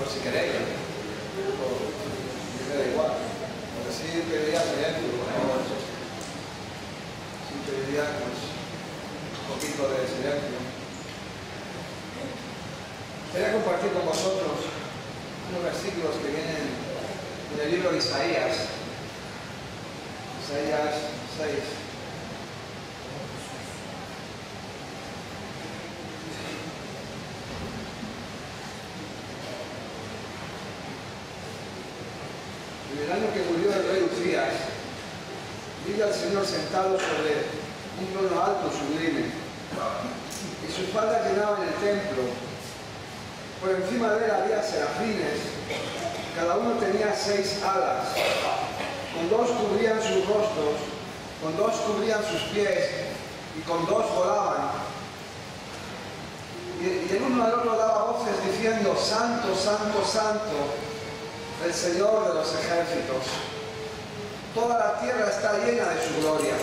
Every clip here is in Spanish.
si queréis. Me da igual. Porque sí pediría silencio, ¿no? Sí pediría pues, un poquito de silencio. Quería compartir con vosotros unos versículos que vienen en el libro de Isaías. Isaías 6. En el año que murió el rey Uzías, vi al Señor sentado sobre un trono alto sublime, y sus faldas llenaban el templo. Por encima de él había serafines, cada uno tenía 6 alas, con 2 cubrían sus rostros, con 2 cubrían sus pies, y con 2 volaban. Y el uno al otro daba voces diciendo: Santo, Santo, Santo, el Señor de los ejércitos. Toda la tierra está llena de su gloria.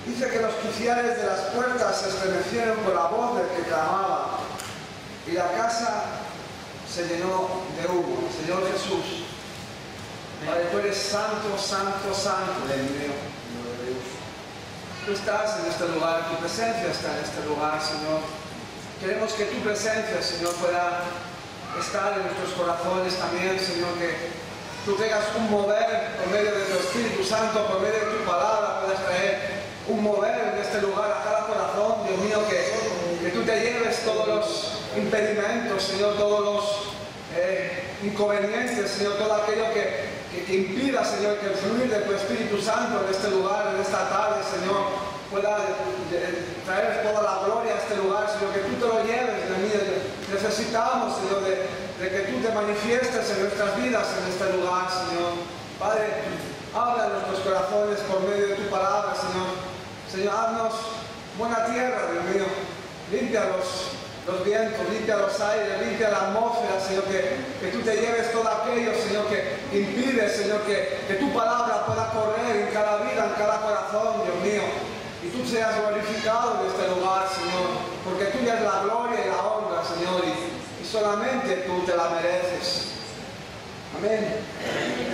Dice que los quiciales de las puertas se estremecieron por la voz del que clamaba, y la casa se llenó de humo. Señor Jesús, Padre, tú eres santo, santo, santo, Dios mío. Tú estás en este lugar, tu presencia está en este lugar, Señor. Queremos que tu presencia, Señor, pueda estar en nuestros corazones también, Señor, que tú tengas un mover por medio de tu Espíritu Santo, por medio de tu palabra, puedas traer un mover en este lugar a cada corazón, Dios mío, que tú te lleves todos los impedimentos, Señor, todos los inconvenientes, Señor, todo aquello que impida, Señor, que el fluir de tu Espíritu Santo en este lugar, en esta tarde, Señor, pueda traer toda la gloria a este lugar, Señor, que tú te lo lleves, Dios mío. Necesitamos, Señor, de que tú te manifiestes en nuestras vidas en este lugar, Señor. Padre, habla en nuestros corazones por medio de tu palabra, Señor. Señor, haznos buena tierra, Dios mío. Limpia los vientos, limpia los aires, limpia la atmósfera, Señor, que tú te lleves todo aquello, Señor, que impide, Señor, que tu palabra pueda correr en cada vida, en cada corazón, Dios mío. Y tú seas glorificado en este lugar, Señor, porque tuya es la gloria y la honra, Señor, y solamente tú te la mereces. Amén.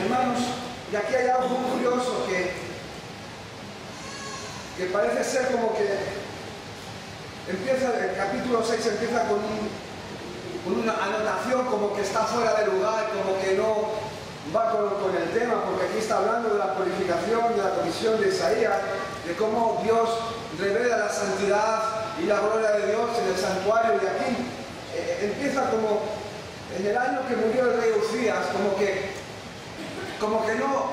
Hermanos, y aquí hay algo muy curioso que parece ser como que empieza, el capítulo 6 empieza con una anotación como que está fuera de lugar, como que no va con el tema, porque aquí está hablando de la purificación, de la comisión de Isaías, de cómo Dios revela la santidad y la gloria de Dios en el santuario, y aquí empieza como en el año que murió el rey Uzías, como que no,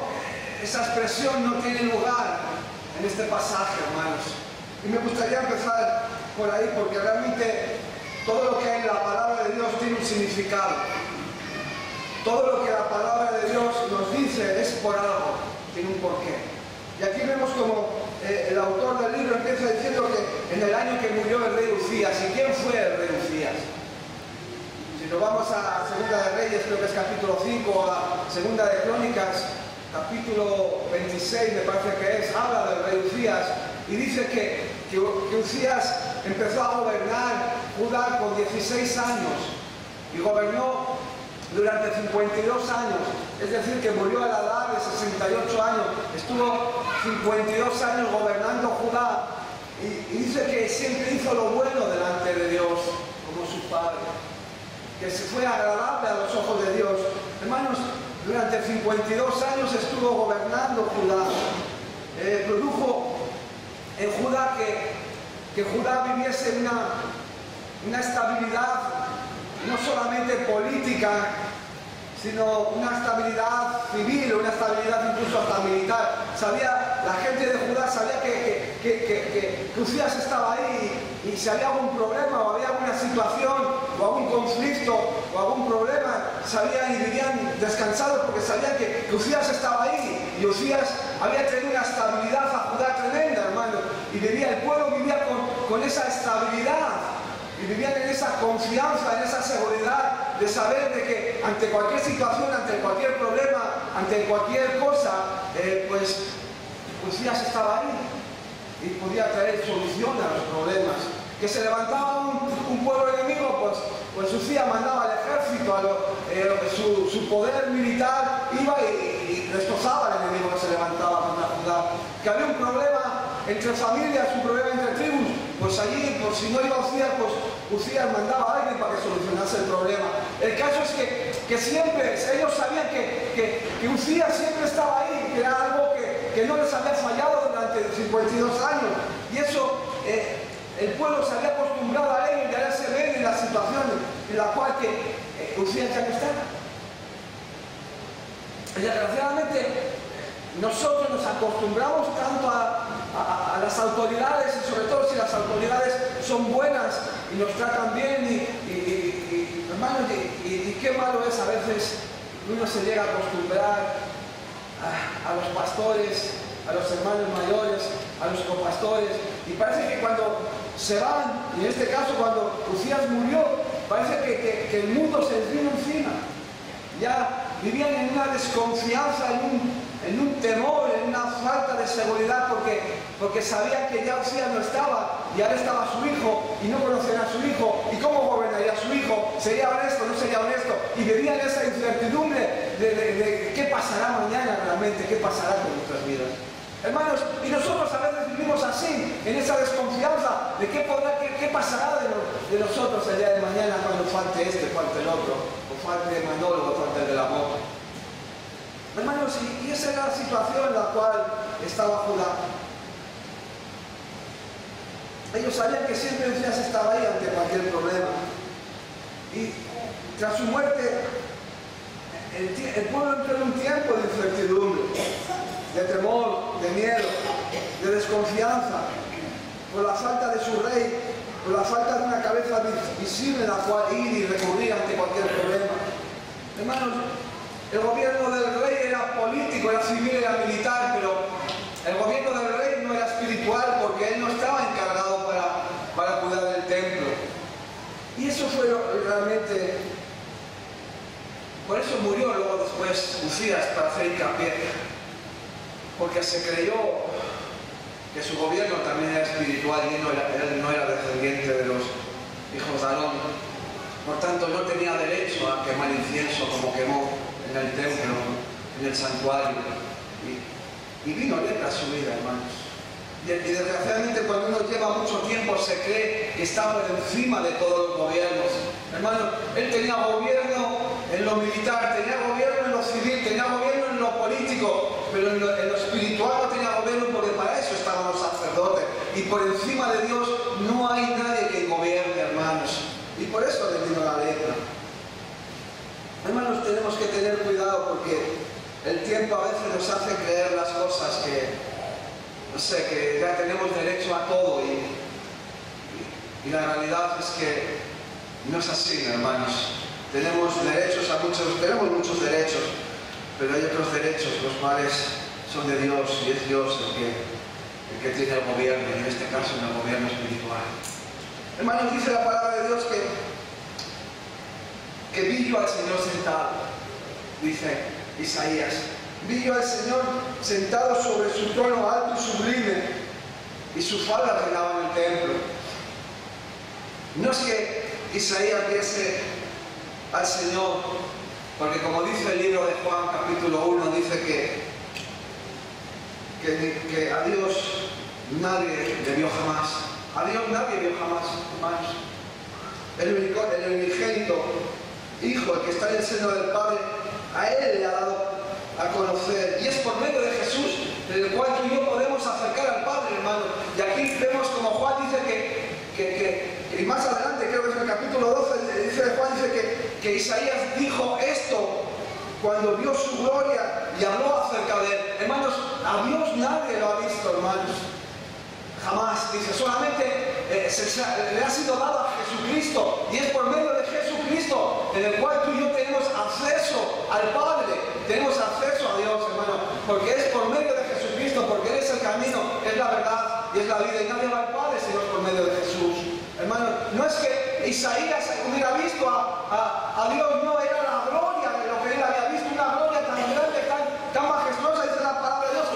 esa expresión no tiene lugar en este pasaje, hermanos. Y me gustaría empezar por ahí, porque realmente todo lo que hay en la palabra de Dios tiene un significado. Todo lo que la palabra de Dios nos dice es por algo, tiene un porqué. Y aquí vemos como el autor del libro empieza diciendo que en el año que murió el rey Uzías. ¿Y quién fue el rey Uzías? Si nos vamos a Segunda de Reyes, creo que es capítulo 5, o a Segunda de Crónicas, capítulo 26 me parece que es, habla del rey Uzías, y dice que Uzías empezó a gobernar Judá con 16 años, y gobernó durante 52 años, es decir, que murió a la edad de 68 años, estuvo 52 años gobernando Judá, y dice que siempre hizo lo bueno delante de Dios, como su padre, que se fue agradable a los ojos de Dios. Hermanos, durante 52 años estuvo gobernando Judá, produjo en Judá que Judá viviese una estabilidad, no solamente política, sino una estabilidad civil, una estabilidad incluso hasta militar. La gente de Judá sabía que Uzías estaba ahí, y si había algún problema o había alguna situación o algún conflicto o algún problema, sabían y vivían descansados porque sabían que Uzías estaba ahí, y Uzías había tenido una estabilidad a Judá tremenda, hermano, y el pueblo vivía con esa estabilidad. Y vivían en esa confianza, en esa seguridad de saber de que ante cualquier situación, ante cualquier problema, ante cualquier cosa, pues Uzías estaba ahí y podía traer solución a los problemas. Que se levantaba un pueblo enemigo, pues Uzías mandaba al ejército ejército, su poder militar, iba y destrozaba al enemigo que se levantaba contra Judá. Que había un problema entre familias, un problema entre tribus, pues allí, por si no iba Uzías, pues Uzías mandaba a alguien para que solucionase el problema. El caso es que siempre, ellos sabían que Uzías siempre estaba ahí, que era algo que no les había fallado durante 52 años. Y eso, el pueblo se había acostumbrado a ello y ya se ve en las situaciones en la cual Uzías ya no estaba. Desgraciadamente, nosotros nos acostumbramos tanto a las autoridades, y sobre todo si las autoridades son buenas y nos tratan bien, hermanos, y qué malo es a veces uno se llega a acostumbrar a los pastores, a los hermanos mayores, a los copastores, y parece que cuando se van, y en este caso cuando Uzías murió, parece que el mundo se les vino encima. Ya vivían en una desconfianza, en un temor, en una falta de seguridad, porque sabían que ya Uzías no estaba, y ahora estaba su hijo, y no conocían a su hijo, y cómo gobernaría su hijo, sería honesto, no sería honesto, y vivían esa incertidumbre de qué pasará mañana realmente, qué pasará con nuestras vidas. Hermanos, y nosotros a veces vivimos así, en esa desconfianza de qué pasará de nosotros el día de mañana cuando falte este, falte el otro, o falte Manolo, o falte el del amor. Hermanos, y esa era la situación en la cual estaba Judá. Ellos sabían que siempre Uzías estaba ahí ante cualquier problema. Y tras su muerte, el pueblo entró en un tiempo de incertidumbre, de temor, de miedo, de desconfianza, por la falta de su rey, por la falta de una cabeza visible en la cual ir y recurrir ante cualquier problema. Hermanos, el gobierno del rey era político, era civil, era militar, pero el gobierno del rey no era espiritual porque él no estaba encargado para cuidar del templo. Y eso fue realmente... Por eso murió luego después Uzías, para hacer hincapié, porque se creyó que su gobierno también era espiritual y él no era descendiente de los hijos de Aarón. Por tanto, no tenía derecho a quemar incienso como quemó en el templo, en el santuario. Y vino lepra a su vida, hermanos. Y desgraciadamente cuando uno lleva mucho tiempo se cree que está por encima de todos los gobiernos. Hermanos, él tenía gobierno en lo militar, tenía gobierno en lo civil, tenía gobierno en lo político, pero en lo espiritual no tenía gobierno porque para eso estaban los sacerdotes. Y por encima de Dios no hay nadie que gobierne, hermanos. Y por eso le vino la lepra. Hermanos, tenemos que tener cuidado porque el tiempo a veces nos hace creer las cosas no sé, que ya tenemos derecho a todo y la realidad es que no es así, hermanos. Tenemos tenemos muchos derechos, pero hay otros derechos los cuales son de Dios y es Dios el que tiene el gobierno, y en este caso el gobierno espiritual. Hermanos, dice la palabra de Dios que vi yo al Señor sentado, dice Isaías. Vi yo al Señor sentado sobre su trono alto y sublime, y su falda reinaba en el templo. No es que Isaías viese al Señor, porque como dice el libro de Juan, capítulo 1, dice que a Dios nadie le vio jamás. A Dios nadie vio jamás, hermanos. El unigénito Hijo, el que está en el seno del Padre, a Él le ha dado a conocer, y es por medio de Jesús en el cual tú y yo podemos acercar al Padre, hermano. Y aquí vemos como Juan dice y más adelante, creo que es en el capítulo 12, dice Juan, dice que Isaías dijo esto cuando vio su gloria y habló acerca de Él. Hermanos, a Dios nadie lo ha visto, hermanos. Jamás, dice, solamente le ha sido dado a Jesucristo, y es por medio de Jesucristo en el cual tú y yo tenemos acceso al Padre, tenemos acceso a Dios, hermano, porque es por medio de Jesucristo, porque Él es el camino, es la verdad y es la vida, y nadie va al Padre sino por medio de Jesús. Hermano, no es que Isaías hubiera visto a Dios, no, era la gloria de lo que él había visto, una gloria tan grande, tan majestuosa, dice la palabra de Dios,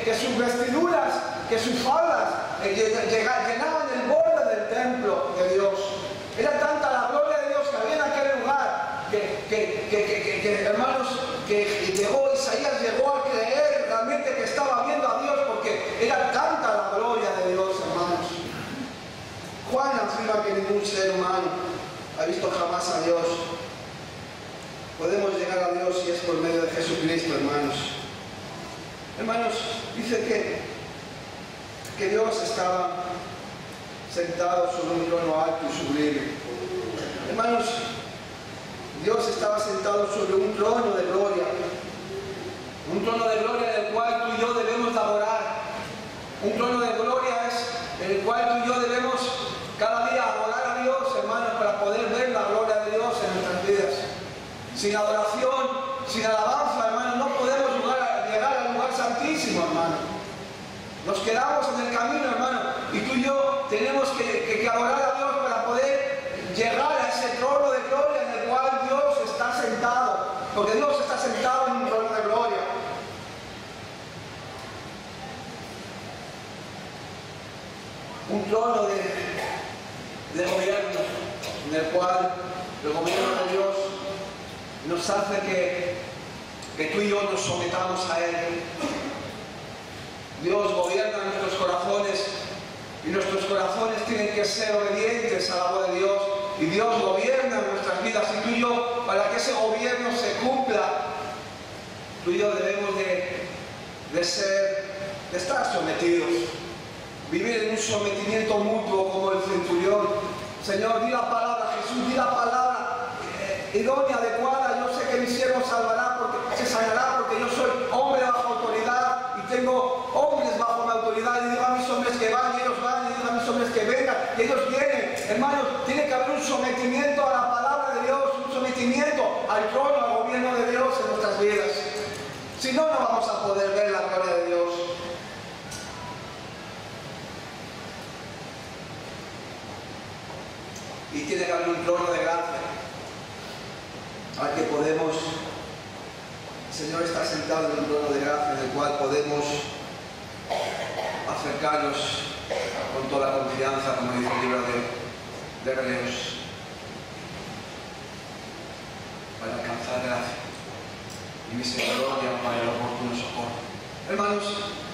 que sus vestiduras, que sus faldas llenaban el borde del templo de Dios. Era tanta la gloria de Dios que había en aquel lugar que que Isaías llegó a creer realmente que estaba viendo a Dios, porque era tanta la gloria de Dios, hermanos. Juan afirma que ningún ser humano ha visto jamás a Dios. Podemos llegar a Dios si es por medio de Jesucristo, hermanos. Hermanos, dice que Dios estaba sentado sobre un trono alto y sublime. Hermanos, Dios estaba sentado sobre un trono de gloria. Un trono de gloria del cual tú y yo debemos de adorar. Un trono de gloria es en el cual tú y yo debemos cada día adorar a Dios, hermanos, para poder ver la gloria de Dios en nuestras vidas. Sin adoración, sin alabanza, hermanos, no podemos llegar al lugar santísimo, hermano. Nos quedamos en el camino, hermano, y tú y yo tenemos que adorar a Dios para poder llegar a ese trono de gloria en el cual Dios está sentado, porque Dios está sentado en un trono de gloria. Un trono de gobierno, en el cual el gobierno de Dios nos hace que tú y yo nos sometamos a Él. Dios gobierna en nuestros corazones y nuestros corazones tienen que ser obedientes a la voz de Dios, y Dios gobierna en nuestras vidas, y tú y yo, para que ese gobierno se cumpla, tú y yo debemos de estar sometidos, vivir en un sometimiento mutuo como el centurión. Señor, di la palabra, Jesús, di la palabra idónea, adecuada. Yo sé que mi siervo se sanará porque yo soy hombre bajo autoridad y tengo hombres bajo mi autoridad, y digo a mis hombres que van y ellos van, y digo a mis hombres que vengan y ellos vienen. Hermanos, tiene que haber un sometimiento a la palabra de Dios, un sometimiento al trono, al gobierno de Dios en nuestras vidas. Si no, no vamos a poder ver la gloria de Dios. Y tiene que haber un trono de gracia al que podemos, el Señor está sentado en un trono de gracia en el cual podemos acercarnos con toda confianza, como dice el libro de Hebreos, para alcanzar gracia y misericordia para el oportuno socorro. Hermanos,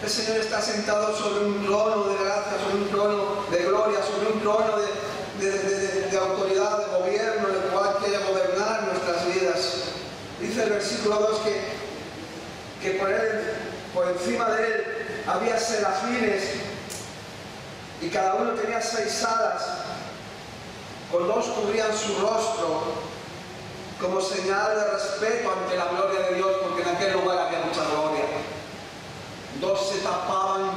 el Señor está sentado sobre un trono de gracia, sobre un trono de gloria, sobre un trono de autoridad, de gobierno, el cual quiere gobernar nuestras vidas. Dice el versículo 2 que por encima de él había serafines, y cada uno tenía 6 alas, con 2 cubrían su rostro, como señal de respeto ante la gloria de Dios, porque en aquel lugar había mucha gloria. 2 se tapaban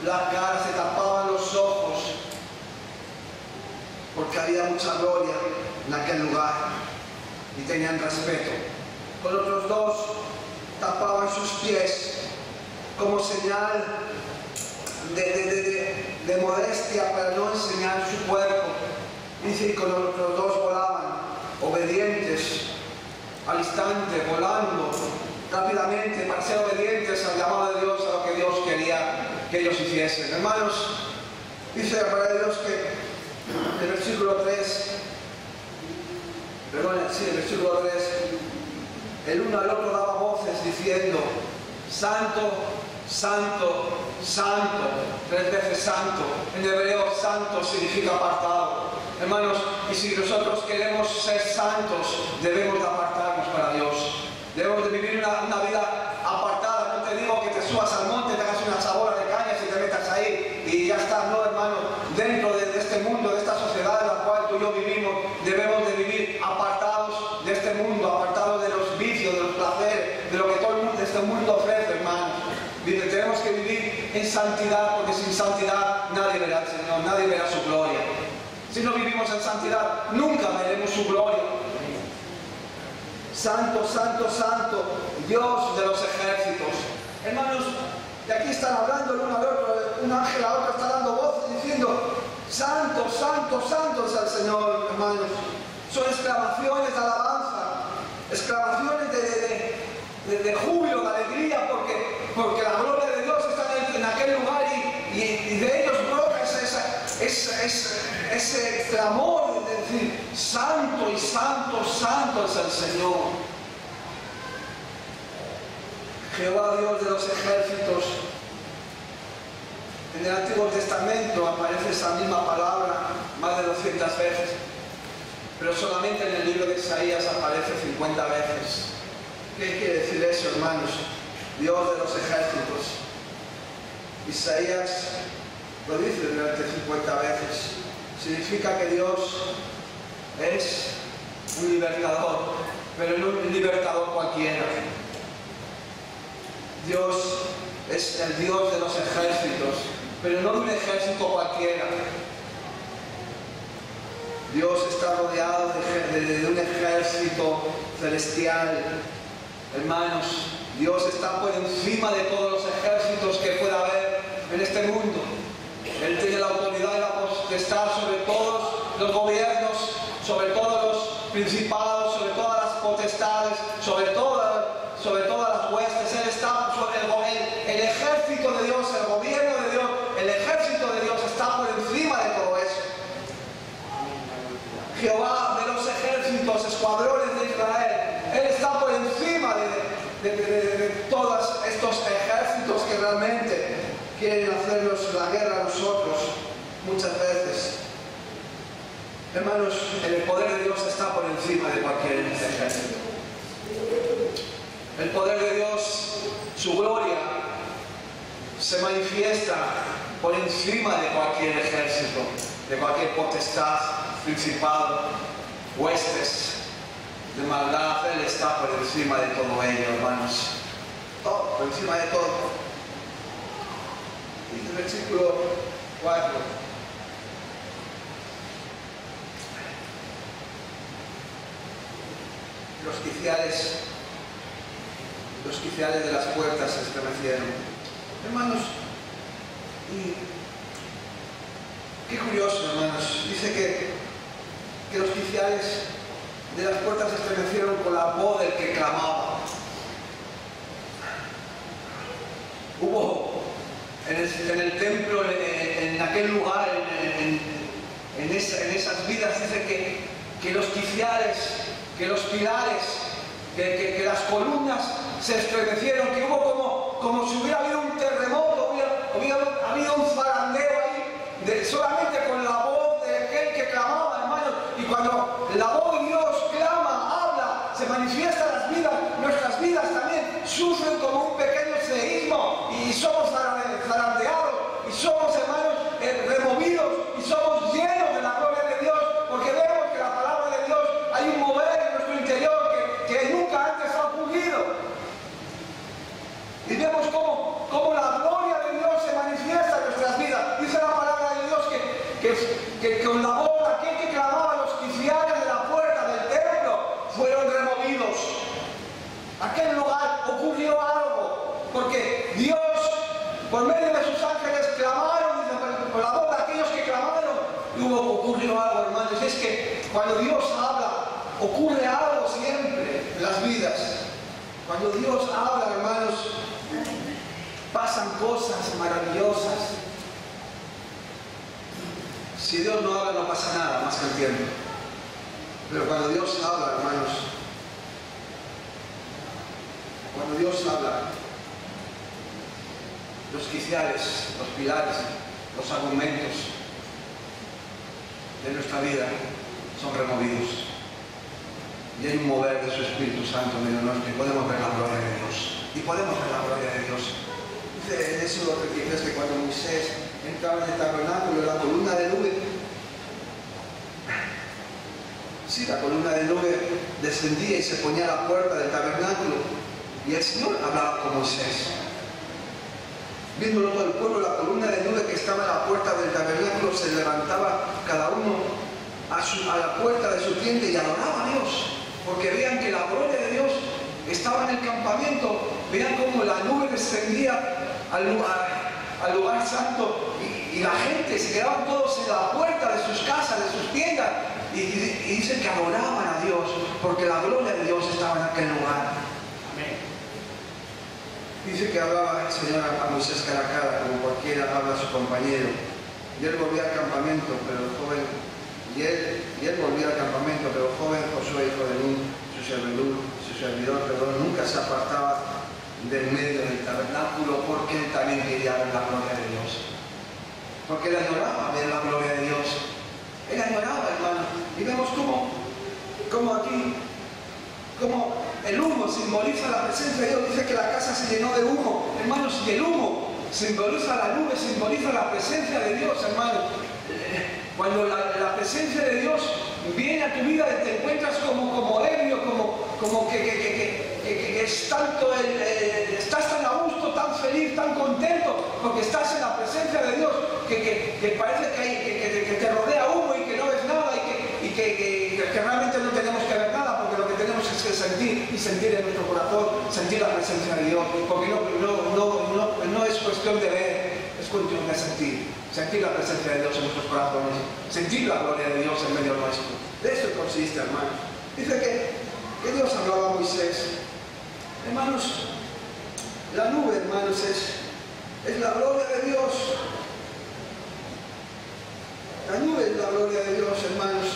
la cara, se tapaban los ojos, porque había mucha gloria en aquel lugar y tenían respeto. Con otros 2 tapaban sus pies como señal de modestia, para no enseñar su cuerpo. Dice, y con otros 2 volaban, obedientes al instante, volando rápidamente para ser obedientes al llamado de Dios, a lo que Dios quería que ellos hiciesen. Hermanos, dice la palabra de Dios que el versículo 3, el versículo 3, el uno al otro daba voces diciendo, Santo, Santo, Santo, 3 veces santo. En hebreo, santo significa apartado. Hermanos, y si nosotros queremos ser santos, debemos de apartarnos para Dios. Debemos de vivir una vida apartada. No te digo que te subas al monte, te hagas una chabola de cañas y te metas ahí y ya está. No, hermano, dentro de este mundo, de esta sociedad en la cual tú y yo vivimos, debemos de vivir apartados de este mundo, apartados de los vicios, de los placeres, de lo que todo este mundo ofrece, hermanos. Dice, tenemos que vivir en santidad, porque sin santidad nadie verá al Señor, nadie verá su gloria. Si no vivimos en santidad, nunca veremos su gloria. Santo, santo, santo, Dios de los ejércitos. Hermanos, de aquí están hablando el uno al otro, un ángel a otro está dando voces diciendo, santo, santo, santo es el Señor, hermanos. Son exclamaciones de alabanza, exclamaciones de júbilo, de alegría, porque la gloria de Dios está en aquel lugar y de ellos brota ese clamor de decir, santo y santo, santo es el Señor. Jehová Dios de los ejércitos. En el Antiguo Testamento aparece esa misma palabra más de 200 veces, pero solamente en el libro de Isaías aparece 50 veces. ¿Qué quiere decir eso, hermanos? Dios de los ejércitos. Isaías lo dice durante 50 veces. Significa que Dios es un libertador, pero no un libertador cualquiera. Dios es el Dios de los ejércitos, pero no de un ejército cualquiera. Dios está rodeado de un ejército celestial. Hermanos, Dios está por encima de todos los ejércitos que pueda haber en este mundo. Él tiene la autoridad y la potestad sobre todos los gobiernos, sobre todos los principados, sobre todas las potestades, sobre todas las huestes. Él está sobre el ejército de Dios, el gobierno de Dios, el ejército de Dios está por encima de todo eso. Jehová de los ejércitos, escuadrones de Israel, Él está por encima de todos estos ejércitos que realmente quieren hacernos la guerra a nosotros muchas veces. Hermanos, el poder de Dios está por encima de cualquier ejército. El poder de Dios, su gloria, se manifiesta por encima de cualquier ejército, de cualquier potestad, principado, huestes de maldad. Él está por encima de todo ello, hermanos. Todo, por encima de todo. Dice el versículo 4. Los quiciales de las puertas se estremecieron. Hermanos, y qué curioso, hermanos. Dice que los quiciales de las puertas se estremecieron con la voz del que clamaba. Hubo en el templo, en aquel lugar, en esas vidas, dice que los quiciales, que los pilares, que las columnas se estremecieron, que hubo como si hubiera habido un terremoto, hubiera habido un zarandeo ahí, solamente con la voz de aquel que clamaba, hermanos. Y cuando la voz de Dios clama, habla, se manifiesta en las vidas, nuestras vidas también sufren como un pequeño seísmo y somos zarandeados y somos, hermanos, removidos y somos llenos de la gloria de Dios, porque vemos que la palabra de Dios, hay un mover en nuestro interior que nunca antes ha ocurrido. Y vemos cómo la gloria de Dios se manifiesta en nuestras vidas. Dice la palabra de Dios que con la voz de aquel que clamaba, los quiciales de la puerta del templo fueron removidos. Aquel lugar ocurrió algo, porque Dios, por medio de sus ángeles, clamaron, dice, con la voz de aquellos que clamaron, y ocurrió algo, hermanos. Es que cuando Dios habla, ocurre algo siempre en las vidas. Cuando Dios habla, hermanos, pasan cosas maravillosas. Si Dios no habla, no pasa nada más que el tiempo. Pero cuando Dios habla, hermanos, cuando Dios habla, los quiciales, los pilares, los argumentos de nuestra vida son removidos. Y hay un mover de su Espíritu Santo en medio nuestro, y podemos ver la gloria de Dios. Y podemos ver la gloria de Dios. Dice en Éxodo 33 que cuando Moisés entraba en el tabernáculo, la columna de nube, la columna de nube descendía y se ponía a la puerta del tabernáculo, y el Señor hablaba con Moisés. Viéndolo todo el pueblo, la columna de nube que estaba a la puerta del tabernáculo se levantaba cada uno a la puerta de su tienda y adoraba a Dios, porque veían que la gloria de Dios estaba en el campamento. Veían cómo la nube descendía al lugar santo, y la gente se quedaban todos en la puerta de sus casas, de sus tiendas, y dicen que adoraban a Dios porque la gloria de Dios estaba en aquel lugar. Amén. Dice que hablaba el Señor a Moisés cara a cara, como cualquiera habla a su compañero, y él volvía al campamento, pero el joven Y él volvía al campamento, pero el joven Josué, hijo de Nun, su servidor, nunca se apartaba del medio porque él también quería ver la gloria de Dios. Porque él añoraba ver la gloria de Dios. Él añoraba, hermano. Y vemos como aquí, como el humo simboliza la presencia de Dios. Dice que la casa se llenó de humo. Hermanos, y el humo simboliza la nube, simboliza la presencia de Dios, hermano. Cuando la presencia de Dios viene a tu vida, te encuentras como ebrio, como que es tanto estás tan a gusto, tan feliz, tan contento, porque estás en la presencia de Dios, que parece que te rodea humo y que no ves nada y que realmente no tenemos que ver nada, porque lo que tenemos es que sentir en nuestro corazón, sentir la presencia de Dios, porque no es cuestión de ver, es cuestión de sentir la presencia de Dios en nuestros corazones, sentir la gloria de Dios en medio nuestro. De eso consiste, hermanos. Dice que Dios hablaba a Moisés. Hermanos, la nube, hermanos, es la gloria de Dios. La nube es la gloria de Dios, hermanos.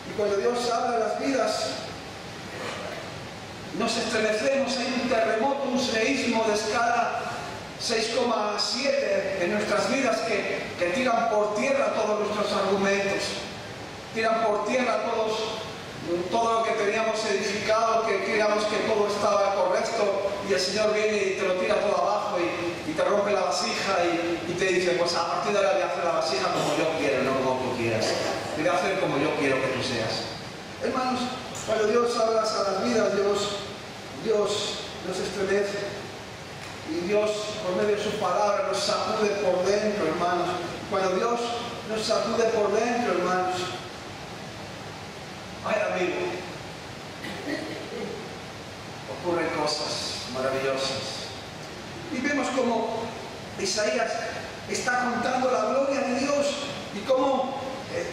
Y cuando Dios habla a las vidas, nos estremecemos. Hay un terremoto, un seísmo de escala 6,7 en nuestras vidas que tiran por tierra todos nuestros argumentos, tiran por tierra todo lo que teníamos edificado, que creíamos que todo estaba correcto, y el Señor viene y te lo tira todo abajo y te rompe la vasija y te dice, pues a partir de ahora voy a hacer la vasija como yo quiero, no como tú quieras, te voy a hacer como yo quiero que tú seas. Hermanos, cuando Dios habla a las vidas, Dios nos estremece. Y Dios, por medio de su palabra, nos sacude por dentro, hermanos. Cuando Dios nos sacude por dentro, hermanos, ay, amigo, ocurren cosas maravillosas. Y vemos como Isaías está contando la gloria de Dios y como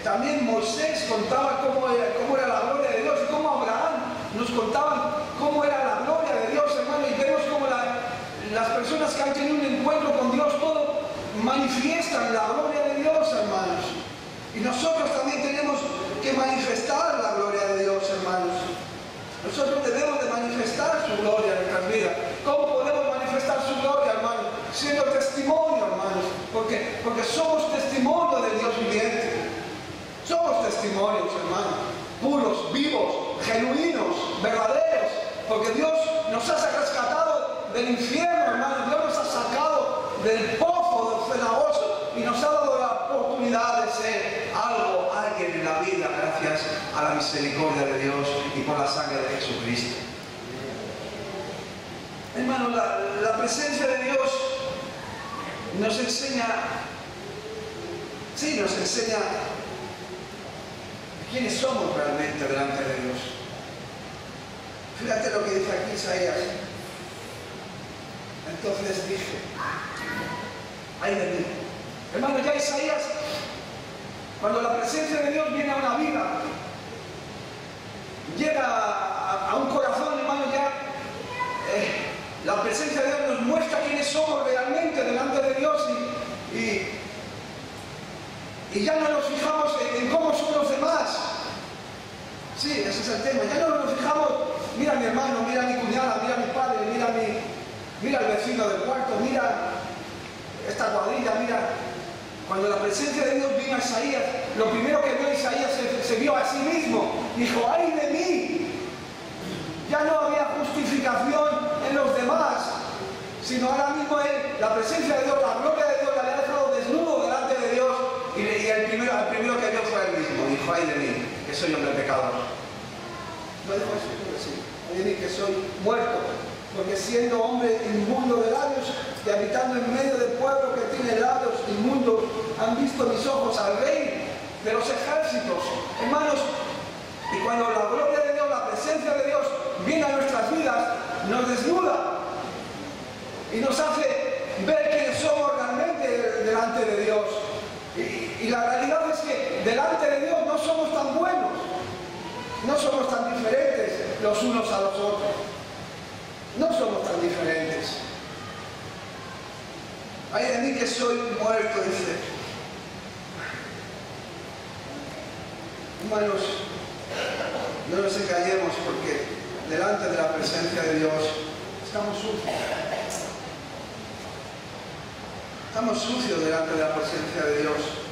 también Moisés contaba cómo era la gloria de Dios y cómo Abraham nos contaban cómo era la gloria de Dios, hermano. Y vemos como las personas que han tenido un encuentro con Dios, todo manifiestan la gloria de Dios, hermanos. Y nosotros también tenemos que manifestar la gloria de Dios, hermanos. Nosotros debemos de manifestar su gloria en nuestras vidas. ¿Cómo podemos manifestar su gloria, hermanos? Siendo testimonio, hermanos. Porque somos testimonio del Dios viviente. Somos testimonios, hermanos. Puros, vivos, genuinos, verdaderos. Porque Dios nos ha rescatado del infierno, hermano. Dios nos ha sacado del pozo, del cenagoso, y nos ha dado la oportunidad de ser alguien en la vida, gracias a la misericordia de Dios y por la sangre de Jesucristo. Hermano, la presencia de Dios nos enseña quiénes somos realmente delante de Dios. Fíjate lo que dice aquí Isaías. Entonces dije, ay de mí. Hermano, ya Isaías, cuando la presencia de Dios viene a una vida, llega a un corazón, hermano, ya la presencia de Dios nos muestra quiénes somos realmente delante de Dios y ya no nos fijamos en cómo son los demás. Sí, ese es el tema. Ya no nos fijamos, mira a mi hermano, mira a mi cuñada, mira a mi padre, mira al vecino del cuarto, mira esta cuadrilla, mira. Cuando la presencia de Dios vino a Isaías, lo primero que vio Isaías se vio a sí mismo. Dijo, ¡ay de mí! Ya no había justificación en los demás, sino ahora mismo la presencia de Dios, la gloria de Dios, la había dejado desnudo delante de Dios. Y el primero que vio fue él mismo. Dijo, ¡ay de mí, que soy hombre pecador! No dijo eso, porque sí. ¡Ay de mí, que soy muerto! Porque siendo hombre inmundo de labios y habitando en medio del pueblo que tiene labios inmundos, han visto mis ojos al Rey de los ejércitos. Hermanos, y cuando la gloria de Dios, la presencia de Dios viene a nuestras vidas, nos desnuda y nos hace ver quiénes somos realmente delante de Dios. Y la realidad es que delante de Dios no somos tan buenos, no somos tan diferentes los unos a los otros. No somos tan diferentes. Ay de mí que soy muerto, dice. Hermanos, no nos engañemos porque delante de la presencia de Dios estamos sucios. Estamos sucios delante de la presencia de Dios.